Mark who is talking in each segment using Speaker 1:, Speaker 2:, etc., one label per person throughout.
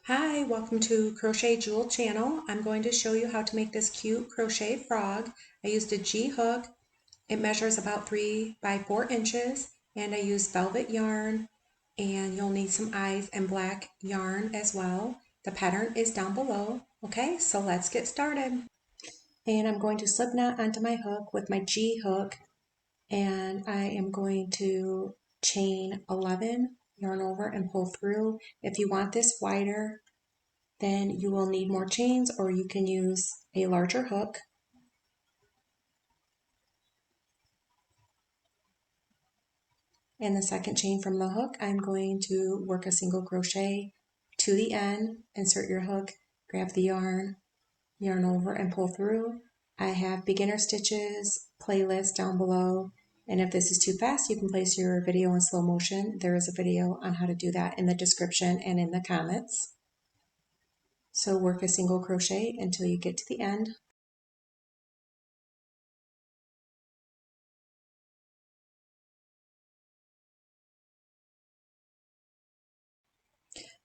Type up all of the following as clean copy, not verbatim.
Speaker 1: Hi, welcome to Crochet Jewel channel. I'm going to show you how to make this cute crochet frog. I used a G hook. It measures about 3 by 4 inches, and I used velvet yarn, and you'll need some eyes and black yarn as well. The pattern is down below. Okay, so let's get started. And I'm going to slip knot onto my hook with my G hook, and I am going to chain 11, yarn over and pull through. If you want this wider, then you will need more chains, or you can use a larger hook. And the second chain from the hook, I'm going to work a single crochet to the end, insert your hook, grab the yarn, yarn over and pull through. I have beginner stitches playlist down below, and if this is too fast, you can place your video in slow motion. There is a video on how to do that in the description and in the comments. So work a single crochet until you get to the end.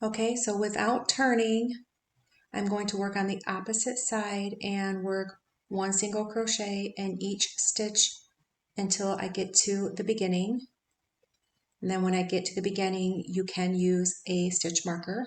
Speaker 1: Okay, so without turning, I'm going to work on the opposite side and work one single crochet in each stitch until I get to the beginning. And then when I get to the beginning, you can use a stitch marker.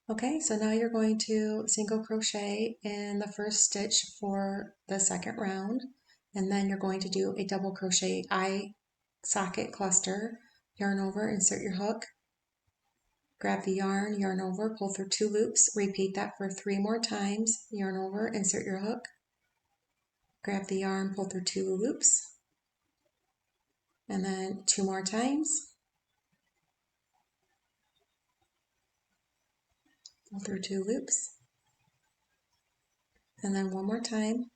Speaker 1: Okay, so now you're going to single crochet in the first stitch for the second round, and then you're going to do a double crochet eye socket cluster, yarn over, insert your hook, grab the yarn, yarn over, pull through 2 loops, repeat that for 3 more times, yarn over, insert your hook, grab the yarn, pull through 2 loops, and then 2 more times, pull through 2 loops, and then 1 more time,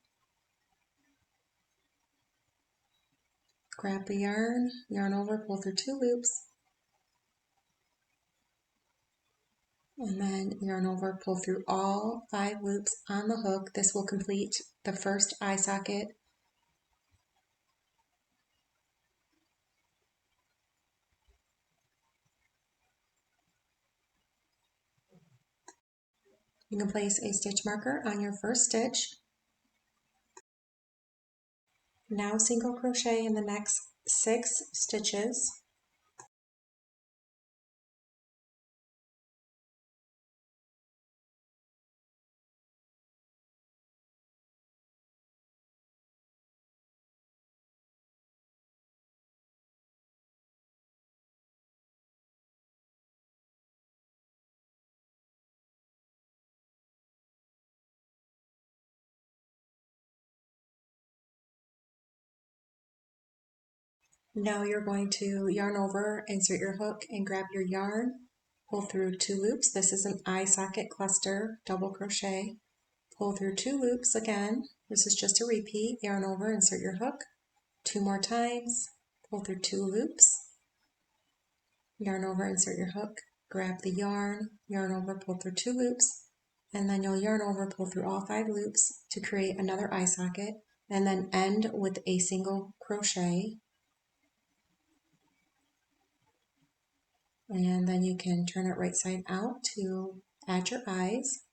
Speaker 1: grab the yarn, yarn over, pull through 2 loops, and then yarn over, pull through all 5 loops on the hook. This will complete the first eye socket. You can place a stitch marker on your first stitch. Now single crochet in the next 6 stitches. Now you're going to yarn over, insert your hook, and grab your yarn, pull through 2 loops. This is an eye socket cluster double crochet. Pull through 2 loops again. This is just a repeat. Yarn over, insert your hook, 2 more times, pull through 2 loops, yarn over, insert your hook, grab the yarn, yarn over, pull through 2 loops, and then you'll yarn over, pull through all 5 loops to create another eye socket, and then end with a single crochet. And then you can turn it right side out to add your eyes.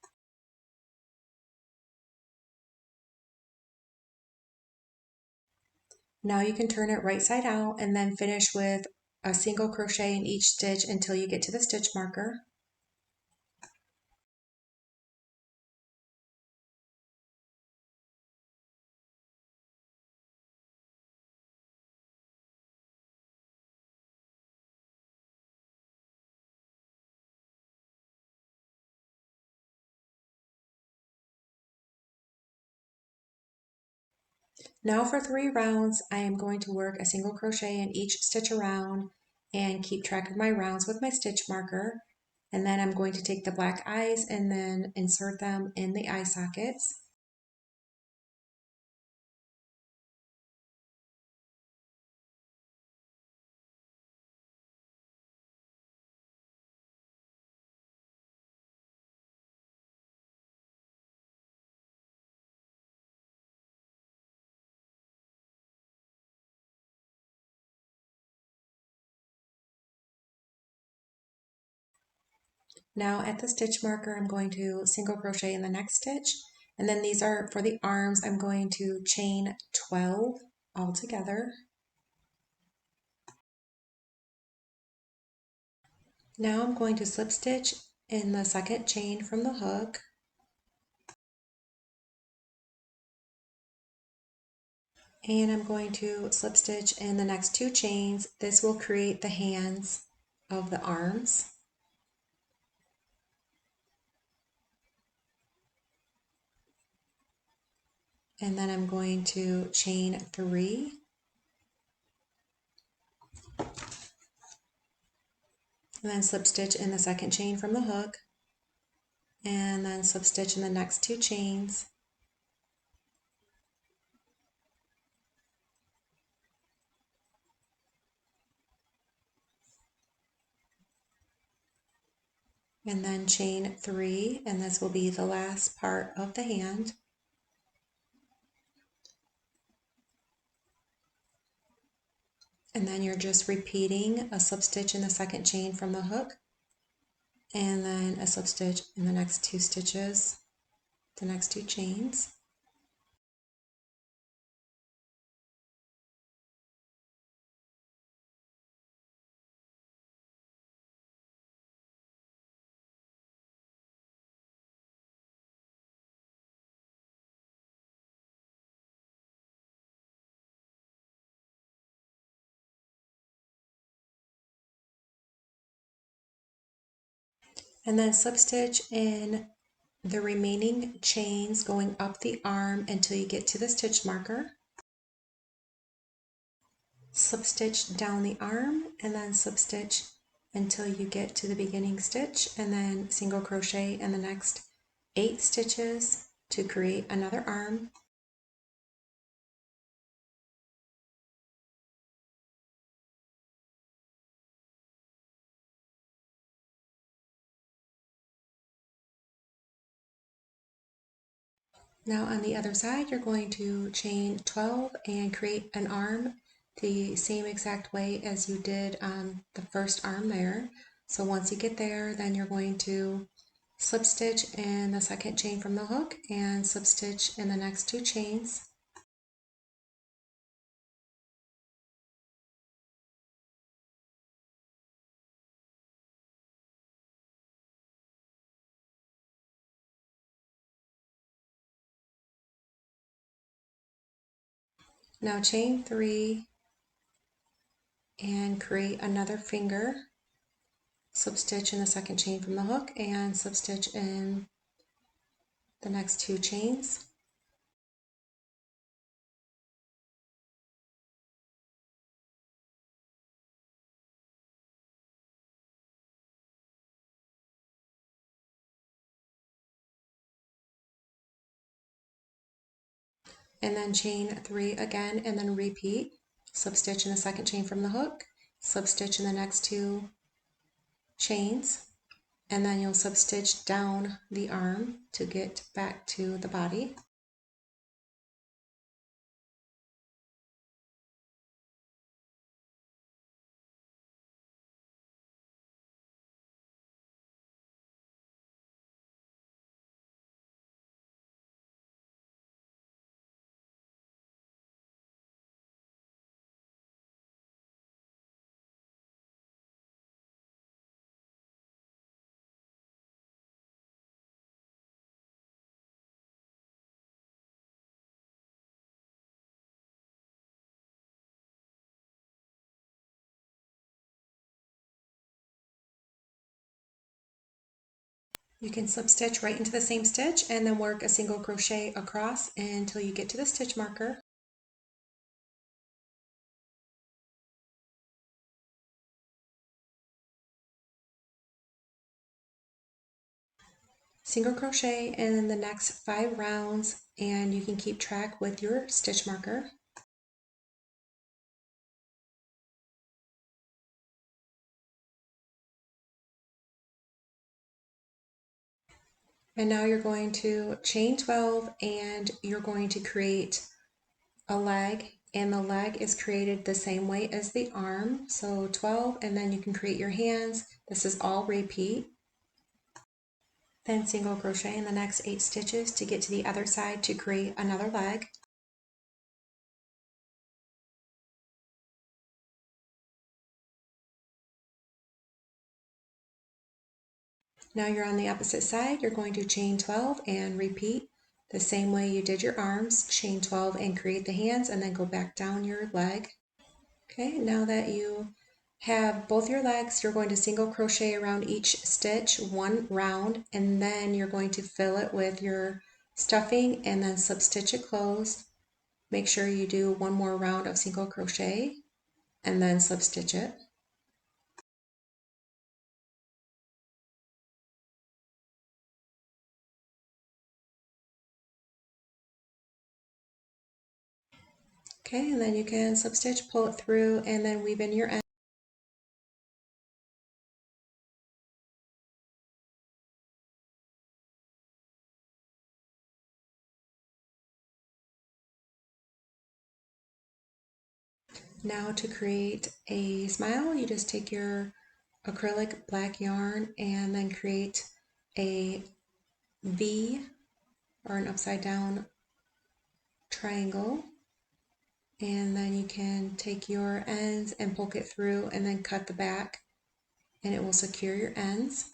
Speaker 1: Now you can turn it right side out and then finish with a single crochet in each stitch until you get to the stitch marker. Now for 3 rounds, I am going to work a single crochet in each stitch around and keep track of my rounds with my stitch marker. And then I'm going to take the black eyes and then insert them in the eye sockets. Now at the stitch marker, I'm going to single crochet in the next stitch. And then these are for the arms, I'm going to chain 12 all together. Now I'm going to slip stitch in the second chain from the hook. And I'm going to slip stitch in the next 2 chains. This will create the hands of the arms. And then I'm going to chain 3. And then slip stitch in the second chain from the hook. And then slip stitch in the next 2 chains. And then chain 3, and this will be the last part of the hand. And then you're just repeating a slip stitch in the second chain from the hook, and then a slip stitch in the next 2 stitches, the next 2 chains. And then slip stitch in the remaining chains going up the arm until you get to the stitch marker. Slip stitch down the arm and then slip stitch until you get to the beginning stitch, and then single crochet in the next 8 stitches to create another arm. Now on the other side, you're going to chain 12 and create an arm the same exact way as you did on the first arm there. So once you get there, then you're going to slip stitch in the second chain from the hook and slip stitch in the next 2 chains. Now chain 3 and create another finger. Slip stitch in the second chain from the hook and slip stitch in the next 2 chains. And then chain 3 again and then repeat. Slip stitch in the second chain from the hook, slip stitch in the next 2 chains, and then you'll slip stitch down the arm to get back to the body. You can slip stitch right into the same stitch and then work a single crochet across until you get to the stitch marker. Single crochet in the next 5 rounds, and you can keep track with your stitch marker. And now you're going to chain 12 and you're going to create a leg, and the leg is created the same way as the arm. So 12, and then you can create your hands. This is all repeat. Then single crochet in the next 8 stitches to get to the other side to create another leg. Now you're on the opposite side, you're going to chain 12 and repeat the same way you did your arms. Chain 12 and create the hands, and then go back down your leg. Okay, now that you have both your legs, you're going to single crochet around each stitch 1 round, and then you're going to fill it with your stuffing and then slip stitch it closed. Make sure you do 1 more round of single crochet and then slip stitch it. Okay, and then you can slip stitch, pull it through, and then weave in your end. Now to create a smile, you just take your acrylic black yarn and then create a V or an upside down triangle, and then you can take your ends and poke it through and then cut the back, and it will secure your ends.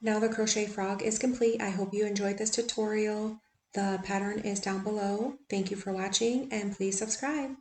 Speaker 1: Now the crochet frog is complete. I hope you enjoyed this tutorial. The pattern is down below. Thank you for watching, and please subscribe.